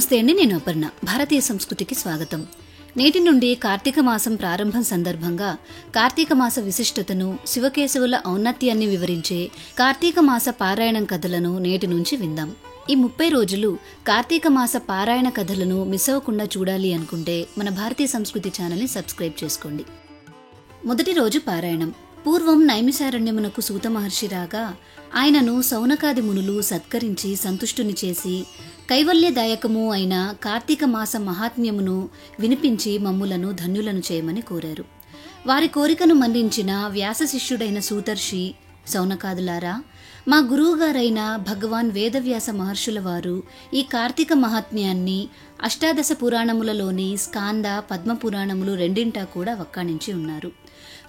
నమస్తే అండి, నేను అపర్ణ. భారతీయ సంస్కృతికి స్వాగతం. నేటి నుండి కార్తీక మాసం ప్రారంభం సందర్భంగా కార్తీక మాస విశిష్టతను, శివకేశవుల ఔన్నత్యాన్ని వివరించే కార్తీక మాస పారాయణం కథలను నేటి నుంచి విందాం. ఈ 30 రోజులు కార్తీక మాస పారాయణ కథలను మిస్ అవ్వకుండా చూడాలి అనుకుంటే మన భారతీయ సంస్కృతి ఛానల్ని సబ్స్క్రైబ్ చేసుకోండి. మొదటి రోజు పారాయణం. పూర్వం నైమిషారణ్యమునకు సూత మహర్షి రాగా ఆయనను సౌనకాది మునులు సత్కరించి సంతుష్టుని చేసి కైవల్యదాయకము అయిన కార్తీక మాస మహాత్మ్యమును వినిపించి మమ్ములను ధన్యులను చేయమని కోరారు. వారి కోరికను మన్నించిన వ్యాస శిష్యుడైన సూతర్షి, సౌనకాదులారా, మా గురువుగారైన భగవాన్ వేదవ్యాస మహర్షుల వారు ఈ కార్తీక మహాత్మ్యాన్ని అష్టాదశ పురాణములలోని స్కాంద, పద్మ పురాణములు రెండింటా కూడా వక్కాణించి ఉన్నారు.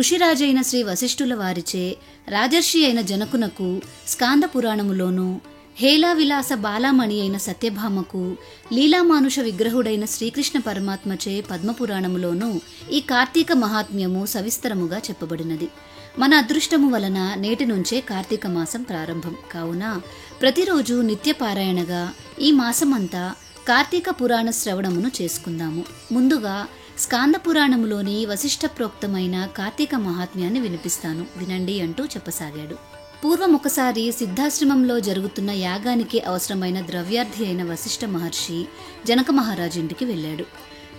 ఋషిరాజైన శ్రీ వశిష్ఠుల వారిచే రాజర్షి అయిన జనకునకు స్కాంద పురాణములోను, హేలావిలాస బాలామణి అయిన సత్యభామకు లీలామానుష విగ్రహుడైన శ్రీకృష్ణ పరమాత్మచే పద్మపురాణములోనూ ఈ కార్తీక మహాత్మ్యము సవిస్తరముగా చెప్పబడినది. మన అదృష్టము వలన నేటి నుంచే కార్తీక మాసం ప్రారంభం కావున ప్రతిరోజు నిత్యపారాయణగా ఈ మాసమంతా కార్తీక పురాణ శ్రవణమును చేసుకుందాము. ముందుగా స్కాంద పురాణములోని వశిష్ఠ ప్రోక్తమైన కార్తీక మహాత్మ్యాన్ని వినిపిస్తాను, వినండి అంటూ చెప్పసాగాడు. పూర్వం ఒకసారి సిద్ధాశ్రమంలో జరుగుతున్న యాగానికి అవసరమైన ద్రవ్యార్థి అయిన వశిష్ఠ మహర్షి జనక మహారాజు ఇంటికి వెళ్ళాడు.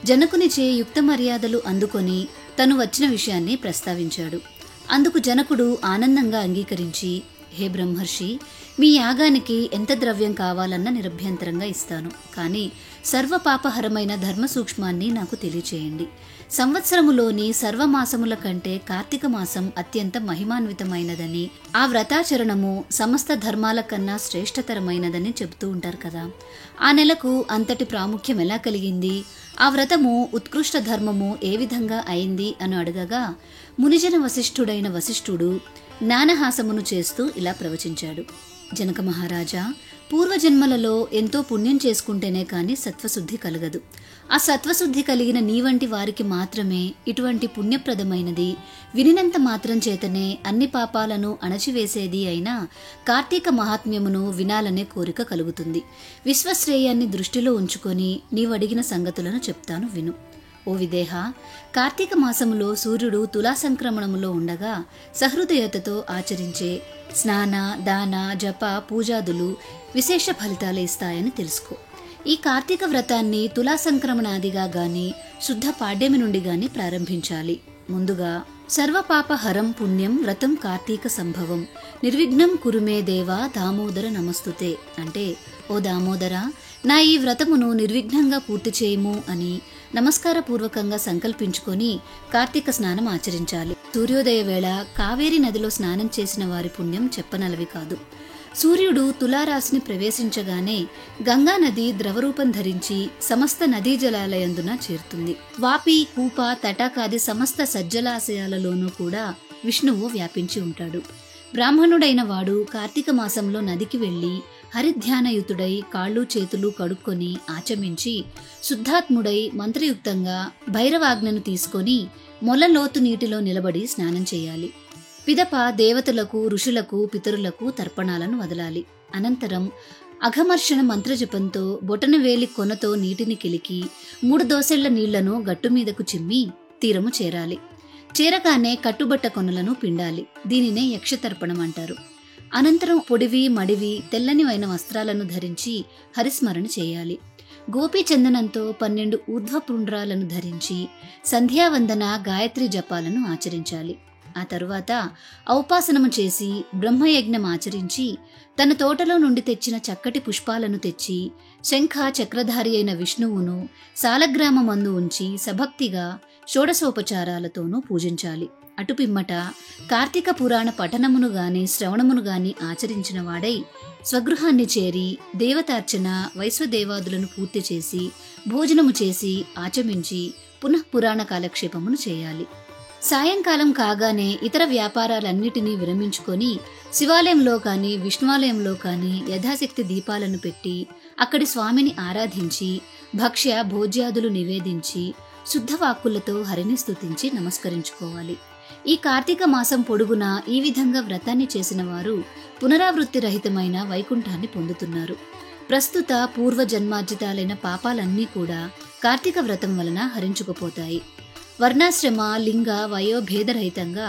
జనకునిచే యుక్త మర్యాదలు అందుకొని తను వచ్చిన విషయాన్ని ప్రస్తావించాడు. అందుకు జనకుడు ఆనందంగా అంగీకరించి, హే బ్రహ్మర్షి, మీ యాగానికి ఎంత ద్రవ్యం కావాలన్నా నిరభ్యంతరంగా ఇస్తాను, కానీ సర్వపాపహరమైన ధర్మ సూక్ష్మాన్ని నాకు తెలియచేయండి. సంవత్సరములోని సర్వమాసముల కంటే కార్తీక మాసం అత్యంత మహిమాన్వితమైనదని, ఆ వ్రతాచరణము సమస్త ధర్మాల కన్నా శ్రేష్టతరమైనదని చెబుతూ ఉంటారు కదా. ఆ నెలకు అంతటి ప్రాముఖ్యం ఎలా కలిగింది? ఆ వ్రతము ఉత్కృష్ట ధర్మము ఏ విధంగా అయింది అని అడగగా మునిజన వశిష్ఠుడైన వశిష్ఠుడు జ్ఞానహాసమును చేస్తూ ఇలా ప్రవచించాడు. జనక మహారాజా, పూర్వజన్మలలో ఎంతో పుణ్యం చేసుకుంటేనే కాని సత్వశుద్ధి కలగదు. ఆ సత్వశుద్ధి కలిగిన నీ వంటి వారికి మాత్రమే ఇటువంటి పుణ్యప్రదమైనది, వినినంత మాత్రం చేతనే అన్ని పాపాలను అణచివేసేది అయిన కార్తీక మహాత్మ్యమును వినాలనే కోరిక కలుగుతుంది. విశ్వశ్రేయాన్ని దృష్టిలో ఉంచుకొని నీవడిగిన సంగతులను చెప్తాను, విను. ఓ విదేహ, కార్తీక మాసములో సూర్యుడు తులా సంక్రమణములో ఉండగా సహృదయతతో ఆచరించే స్నాన, దాన, జప, పూజాదులు విశేష ఫలితాలు ఇస్తాయని తెలుసుకో. ఈ కార్తీక వ్రతాన్ని తులా సంక్రమణాదిగా గాని శుద్ధ పాడ్యమి నుండి గాని ప్రారంభించాలి. ముందుగా సర్వపాపహరం పుణ్యం వ్రతం కార్తీక సంభవం నిర్విఘ్నం కురుమే దేవా దామోదర నమస్తుతే అంటే, ఓ దామోదర, నా ఈ వ్రతమును నిర్విఘ్నంగా పూర్తి చేయము అని నమస్కార పూర్వకంగా సంకల్పించుకొని కార్తీక స్నానం ఆచరించాలి. సూర్యోదయ వేళ కావేరీ నదిలో స్నానం చేసిన వారి పుణ్యం చెప్పనలవి కాదు. సూర్యుడు తులారాశిని ప్రవేశించగానే గంగా నది ద్రవరూపం ధరించి సమస్త నదీ జలాలయందున చేరుతుంది. వాపి, కూప, తటాకాది సమస్త సజ్జలాశయాలలోనూ కూడా విష్ణువు వ్యాపించి ఉంటాడు. బ్రాహ్మణుడైన వాడు కార్తీక మాసంలో నదికి వెళ్లి హరిధ్యానయుతుడై కాళ్ళు చేతులు కడుక్కొని ఆచమించి శుద్ధాత్ముడై మంత్రయుక్తంగా భైరవాజ్ఞను తీసుకొని మొలలోతు నీటిలో నిలబడి స్నానం చేయాలి. పిదప దేవతలకు, ఋషులకు, పితరులకు తర్పణాలను వదలాలి. అనంతరం అఘమర్షణ మంత్రజపంతో బొటనవేలి కొనతో నీటిని కిలికి 3 దోసెళ్ల నీళ్లను గట్టుమీదకు చిమ్మి తీరము చేరాలి. చేరగానే కట్టుబట్ట కొనలను పిండాలి. దీనినే యక్షతర్పణం అంటారు. అనంతరం పొడివి, మడివి, తెల్లనివైన వస్త్రాలను ధరించి హరిస్మరణ చేయాలి. గోపీచందనంతో 12 ఊర్ధ్వపుండ్రాలను ధరించి సంధ్యావందన, గాయత్రి జపాలను ఆచరించాలి. ఆ తరువాత ఔపాసనము చేసి బ్రహ్మయజ్ఞం ఆచరించి తన తోటలో నుండి తెచ్చిన చక్కటి పుష్పాలను తెచ్చి శంఖ చక్రధారి అయిన విష్ణువును సాలగ్రామమందు ఉంచి సభక్తిగా షోడశోపచారాలతోనూ పూజించాలి. అటుపిమ్మట కార్తీక పురాణ పఠనమును గాని శ్రవణమును గాని ఆచరించిన వాడై స్వగృహాన్ని చేరి దేవతార్చన, వైశ్వదేవాదులను పూర్తి చేసి భోజనము చేసి ఆచమించి పునఃపురాణ కాలక్షేపమును చేయాలి. సాయంకాలం కాగానే ఇతర వ్యాపారాలన్నిటినీ విరమించుకొని శివాలయంలో కానీ విష్ణువాలయంలో కానీ యథాశక్తి దీపాలను పెట్టి అక్కడి స్వామిని ఆరాధించి భక్ష్య భోజ్యాదులు నివేదించి శుద్ధవాక్కులతో హరిని స్తుతించి నమస్కరించుకోవాలి. ఈ కార్తీక మాసం పొడుగునా ఈ విధంగా వ్రతాన్ని చేసిన వారు పునరావృత్తి రహితమైన వైకుంఠాన్ని పొందుతున్నారు. ప్రస్తుత పూర్వజన్మార్జితాలైన పాపాలన్నీ కూడా కార్తీక వ్రతం వలన హరించుకుపోతాయి. వర్ణాశ్రమ లింగ వయోభేదరహితంగా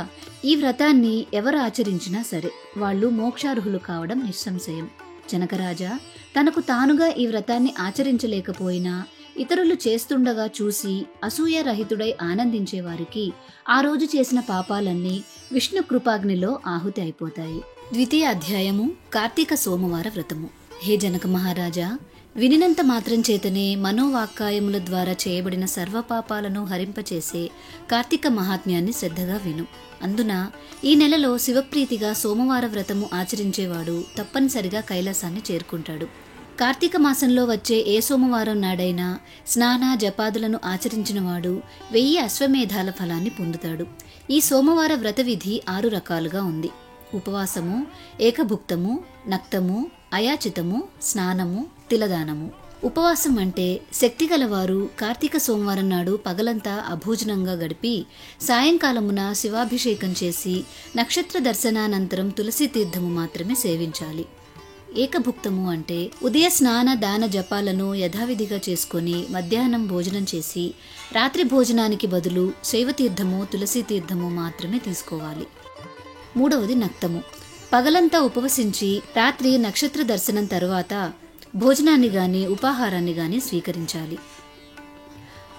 ఈ వ్రతాన్ని ఎవరు ఆచరించినా సరే వాళ్ళు మోక్షార్హులు కావడం నిస్సంశయం. జనకరాజా తనకు తానుగా ఈ వ్రతాన్ని ఆచరించలేకపోయినా ఇతరులు చేస్తుండగా చూసి అసూయరహితుడై ఆనందించేవారికి ఆ రోజు చేసిన పాపాలన్నీ విష్ణు కృపాగ్నిలో ఆహుతి అయిపోతాయి. ద్వితీయ అధ్యాయము కార్తీక సోమవార వ్రతము. హే జనక మహారాజా, వినినంత మాత్రం చేతనే మనోవాక్కాయముల ద్వారా చేయబడిన సర్వపాపాలను హరింపచేసే కార్తీక మహాత్మ్యాన్ని శ్రద్ధగా విను. అందున ఈ నెలలో శివప్రీతిగా సోమవార వ్రతము ఆచరించేవాడు తప్పనిసరిగా కైలాసాన్ని చేరుకుంటాడు. కార్తీక మాసంలో వచ్చే ఏ సోమవారం నాడైనా స్నాన జపాదులను ఆచరించినవాడు 1000 అశ్వమేధాల ఫలాన్ని పొందుతాడు. ఈ సోమవార వ్రత విధి 6 రకాలుగా ఉంది. ఉపవాసము, ఏకభుక్తము, నక్తము, అయాచితము, స్నానము, తిలదానము. ఉపవాసం అంటే శక్తి గలవారు కార్తీక సోమవారం నాడు పగలంతా అభోజనంగా గడిపి సాయంకాలమున శివాభిషేకం చేసి నక్షత్ర దర్శనానంతరం తులసి తీర్థము మాత్రమే సేవించాలి. ఏకభుక్తము అంటే ఉదయ స్నాన దాన జపాలను యథావిధిగా చేసుకొని మధ్యాహ్నం భోజనం చేసి రాత్రి భోజనానికి బదులు శైవతీర్థము తులసి తీర్థము మాత్రమే తీసుకోవాలి. మూడవది నక్తము. పగలంతా ఉపవసించి రాత్రి నక్షత్ర దర్శనం తరువాత భోజనాన్ని గాని ఉపాహారాన్ని గాని స్వీకరించాలి.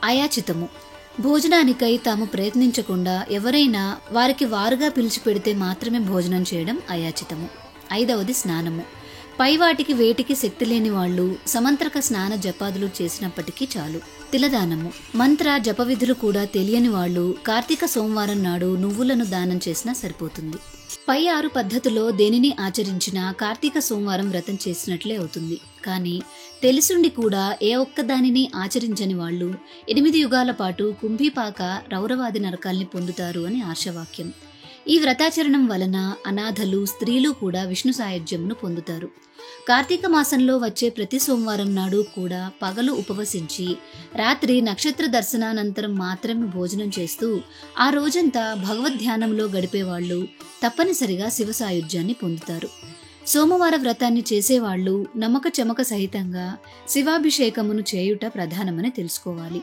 అయాచితము. భోజనానికై తాము ప్రయత్నించకుండా ఎవరైనా వారికి వారుగా పిలిచి పెడితే మాత్రమే భోజనం చేయడం అయాచితము. 5వది స్నానము. పైవాటికి వేటికి శక్తి లేని వాళ్ళు సమంత్రక స్నాన జపాదులు చేసినప్పటికీ చాలు. తిలదానము. మంత్ర జపవిధులు కూడా తెలియని వాళ్ళు కార్తీక సోమవారం నాడు నువ్వులను దానం చేసినా సరిపోతుంది. పై 6 పద్ధతుల్లో దేనిని ఆచరించినా కార్తీక సోమవారం వ్రతం చేసినట్లే అవుతుంది. కానీ తెలిసుండి కూడా ఏ ఒక్కదానిని ఆచరించని వాళ్ళు 8 యుగాల పాటు కుంభీపాక రౌరవాది నరకాల్ని పొందుతారు అని ఆర్షవాక్యం. ఈ వ్రతాచరణం వలన అనాథలు, స్త్రీలు కూడా విష్ణు సాయుధ్యంను పొందుతారు. కార్తీక మాసంలో వచ్చే ప్రతి సోమవారం నాడు కూడా పగలు ఉపవసించి రాత్రి నక్షత్ర దర్శనానంతరం మాత్రమే భోజనం చేస్తూ ఆ రోజంతా భగవద్ధ్యానంలో గడిపేవాళ్ళు తప్పనిసరిగా శివ సాయుధ్యాన్ని పొందుతారు. సోమవార వ్రతాన్ని చేసేవాళ్ళు నమ్మక చమక సహితంగా శివాభిషేకమును చేయుట ప్రధానమని తెలుసుకోవాలి.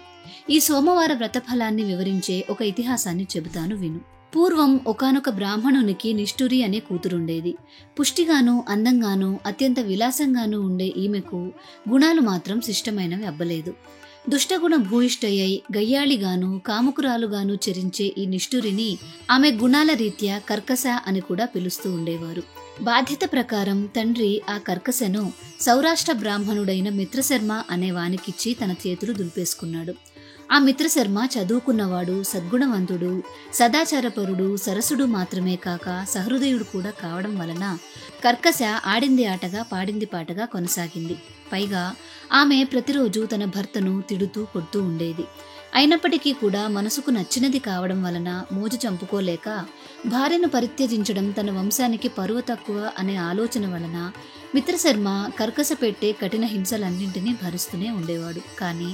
ఈ సోమవార వ్రత ఫలాన్ని వివరించే ఒక ఇతిహాసాన్ని చెబుతాను విను. పూర్వం ఒకానొక బ్రాహ్మణునికి నిష్ఠురి అనే కూతురుండేది. పుష్టిగాను అందంగాను అత్యంత విలాసంగాను ఉండే ఈమెకు గుణాలు మాత్రం శిష్టమైనవి అబ్బలేదు. దుష్టగుణ భూయిష్టయ్యై గయ్యాళిగాను కాముకురాలుగాను చరించే ఈ నిష్ఠురిని ఆమె గుణాల రీత్యా కర్కశ అని కూడా పిలుస్తూ ఉండేవారు. బాధ్యత ప్రకారం తండ్రి ఆ కర్కశను సౌరాష్ట్ర బ్రాహ్మణుడైన మిత్రశర్మ అనే వానికిచ్చి తన చేతులు దులిపేసుకున్నాడు. ఆ మిత్రశర్మ చదువుకున్నవాడు, సద్గుణవంతుడు, సదాచారపరుడు, సరసుడు మాత్రమే కాక సహృదయుడు కూడా కావడం వలన కర్కశ ఆడింది ఆటగా పాడింది పాటగా కొనసాగింది. పైగా ఆమె ప్రతిరోజు తన భర్తను తిడుతూ కొడుతూ ఉండేది. అయినప్పటికీ కూడా మనసుకు నచ్చినది కావడం వలన మోజు చంపుకోలేక భార్యను పరిత్యజించడం తన వంశానికి పరువు తక్కువ అనే ఆలోచన వలన మిత్రశర్మ కర్కశ పెట్టే కఠిన హింసలన్నింటినీ భరిస్తూనే ఉండేవాడు. కానీ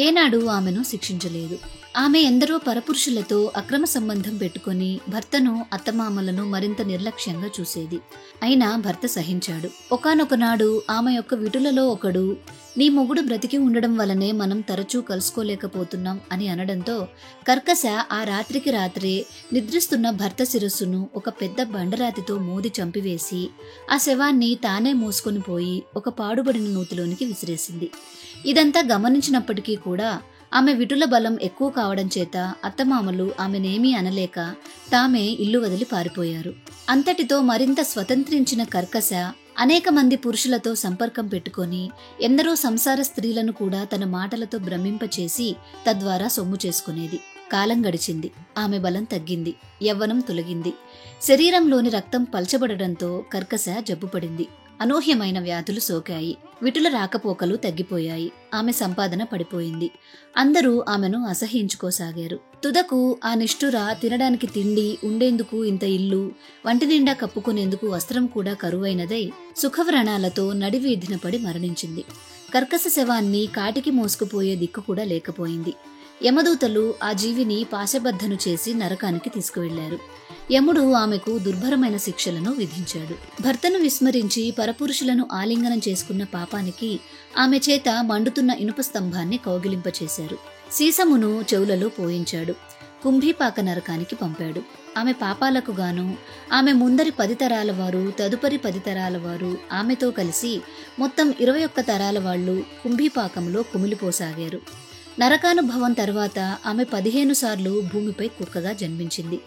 ఏనాడు ఆమెను శిక్షించలేదు. ఆమె ఎందరో పరపురుషులతో అక్రమ సంబంధం పెట్టుకుని భర్తను అత్తమామలను మరింత నిర్లక్ష్యంగా చూసేది. అయినా భర్త సహించాడు. ఒకానొక నాడు ఆమె యొక్క విటులలో ఒకడు, నీ మొగుడు బ్రతికి ఉండడం వలనే మనం తరచూ కలుసుకోలేకపోతున్నాం అని అనడంతో కర్కశ ఆ రాత్రికి రాత్రే నిద్రిస్తున్న భర్త శిరస్సును ఒక పెద్ద బండరాతితో మోది చంపివేసి ఆ శవాన్ని తానే మోసుకొని పోయి ఒక పాడుబడిన నూతిలోనికి విసిరేసింది. ఇదంతా గమనించినప్పటికీ కూడా ఆమె విటుల బలం ఎక్కువ కావడం చేత అత్తమామలు ఆమెనేమీ అనలేక తామే ఇల్లు వదిలి పారిపోయారు. అంతటితో మరింత స్వతంత్రించిన కర్కశ అనేక మంది పురుషులతో సంపర్కం పెట్టుకొని ఎందరో సంసార స్త్రీలను కూడా తన మాటలతో భ్రమింపచేసి తద్వారా సొమ్ము చేసుకునేది. కాలం గడిచింది. ఆమె బలం తగ్గింది. యవ్వనం తొలగింది. శరీరంలోని రక్తం పల్చబడడంతో కర్కశ జబ్బుపడింది. అనూహ్యమైన వ్యాధులు సోకాయి. విటుల రాకపోకలు తగ్గిపోయాయి. ఆమె సంపాదన పడిపోయింది. అందరూ ఆమెను అసహ్యించుకోసాగారు. తుదకు ఆ నిష్ఠుర తినడానికి తిండి, ఉండేందుకు ఇంత ఇల్లు, వంటి నిండా కప్పుకునేందుకు వస్త్రం కూడా కరువైనదై సుఖవ్రణాలతో నడివీధిన పడి మరణించింది. కర్కశ శవాన్ని కాటికి మోసుకుపోయే దిక్కు కూడా లేకపోయింది. యమదూతలు ఆ జీవిని పాశబద్ధను చేసి నరకానికి తీసుకువెళ్లారు. యముడు ఆమెకు దుర్భరమైన శిక్షలను విధించాడు. భర్తను విస్మరించి పరపురుషులను ఆలింగనం చేసుకున్న పాపానికి ఆమె చేత మండుతున్న ఇనుప స్తంభాన్ని కౌగిలింపచేశారు. సీసమును చెవులలో పోయించాడు. కుంభీపాక నరకానికి పంపాడు. ఆమె పాపాలకు గాను ఆమె ముందరి 10 తరాల వారు, తదుపరి 10 తరాల వారు ఆమెతో కలిసి మొత్తం 21 తరాల వాళ్లు కుంభీపాకంలో కుమిలిపోసాగారు. నరకానుభవం తర్వాత ఆమె 15 సార్లు భూమిపై కుక్కగా జన్మించింది.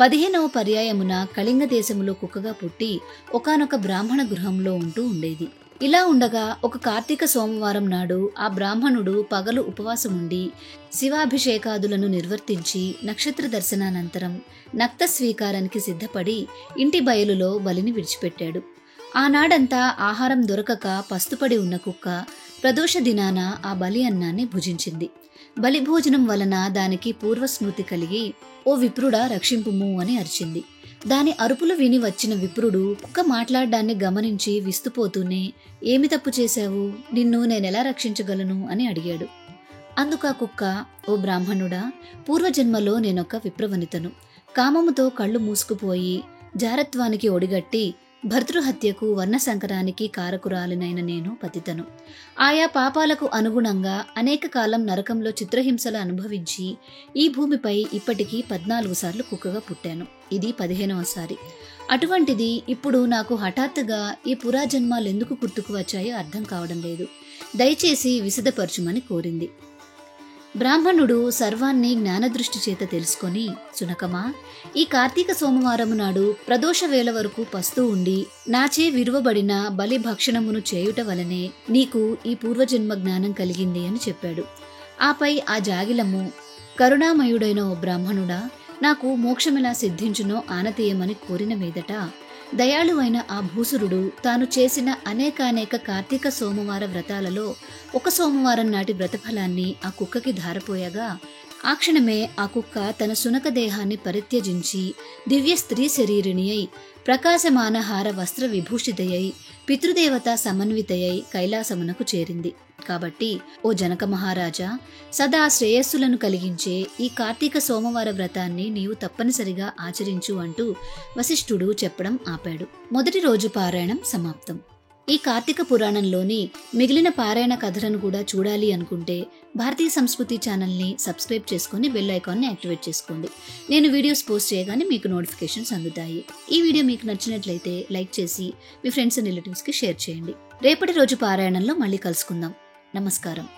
15వ పర్యాయమున కళింగ దేశములో కుక్కగా పుట్టి ఒకానొక బ్రాహ్మణ గృహంలో ఉంటూ ఉండేది. ఇలా ఉండగా ఒక కార్తీక సోమవారం నాడు ఆ బ్రాహ్మణుడు పగలు ఉపవాసముండి శివాభిషేకాదులను నిర్వర్తించి నక్షత్ర దర్శనానంతరం నక్త స్వీకారానికి సిద్ధపడి ఇంటి బయలులో బలిని విడిచిపెట్టాడు. ఆనాడంతా ఆహారం దొరకక పస్తుపడి ఉన్న కుక్క ప్రదోష దినాన ఆ బలి అన్నాన్ని భుజించింది. బలిభోజనం వలన దానికి పూర్వస్మృతి కలిగి, ఓ విప్రుడా రక్షింపుము అని అరిచింది. దాని అరుపులు విని వచ్చిన విప్రుడు కుక్క మాట్లాడ్డాన్ని గమనించి విస్తుపోతూనే, ఏమి తప్పు చేశావు, నిన్ను నేనెలా రక్షించగలను అని అడిగాడు. అందుకా కుక్క, ఓ బ్రాహ్మణుడా, పూర్వజన్మలో నేనొక విప్రవనితను. కామముతో కళ్ళు మూసుకుపోయి జారత్వానికి ఒడిగట్టి భర్తృహత్యకు వర్ణసంకరానికి కారకురాలినైన నేను పతితను. ఆయా పాపాలకు అనుగుణంగా అనేక కాలం నరకంలో చిత్రహింసలు అనుభవించి ఈ భూమిపై ఇప్పటికీ 14 సార్లు కుక్కగా పుట్టాను. ఇది 15వ సారి. అటువంటిది ఇప్పుడు నాకు హఠాత్తుగా ఈ పురాజన్మాలెందుకు గుర్తుకు వచ్చాయో అర్థం కావడం లేదు. దయచేసి విశదపరచుమని కోరింది. బ్రాహ్మణుడు సర్వాన్ని జ్ఞానదృష్టి చేత తెలుసుకొని, సునకమా, ఈ కార్తీక సోమవారము నాడు ప్రదోష వేళ వరకు పస్తూ ఉండి నాచే విరువబడిన బలి భక్షణమును చేయుట వలనే నీకు ఈ పూర్వజన్మ జ్ఞానం కలిగింది అని చెప్పాడు. ఆపై ఆ జాగిలము, కరుణామయుడైన ఓ బ్రాహ్మణుడా, నాకు మోక్షమెలా సిద్ధించునో ఆనతీయమని కోరిన మీదట దయాళువైన ఆ భూసురుడు తాను చేసిన అనేకానేక కార్తీక సోమవార వ్రతాలలో ఒక సోమవారం నాటి వ్రతఫలాన్ని ఆ కుక్కకి ధారపోయగా ఆ క్షణమే ఆ కుక్క తన సునక దేహాన్ని పరిత్యజించి దివ్య స్త్రీ శరీరిణి అయి ప్రకాశమానహార వస్త్ర విభూషితయై పితృదేవత సమన్వితయై కైలాసమునకు చేరింది. కాబట్టి ఓ జనక మహారాజా, సదా శ్రేయస్సులను కలిగించే ఈ కార్తీక సోమవార వ్రతాన్ని నీవు తప్పనిసరిగా ఆచరించు అంటూ వశిష్ఠుడు చెప్పడం ఆపాడు. మొదటి రోజు పారాయణం సమాప్తం. ఈ కార్తీక పురాణంలోని మిగిలిన పారాయణ కథలను కూడా చూడాలి అనుకుంటే భారతీయ సంస్కృతి ఛానల్ని సబ్స్క్రైబ్ చేసుకుని బెల్ ఐకాన్ని యాక్టివేట్ చేసుకోండి. నేను వీడియోస్ పోస్ట్ చేయగానే మీకు నోటిఫికేషన్స్ అందుతాయి. ఈ వీడియో మీకు నచ్చినట్లయితే లైక్ చేసి మీ ఫ్రెండ్స్ అండ్ రిలేటివ్స్కి షేర్ చేయండి. రేపటి రోజు పారాయణంలో మళ్ళీ కలుసుకుందాం. నమస్కారం.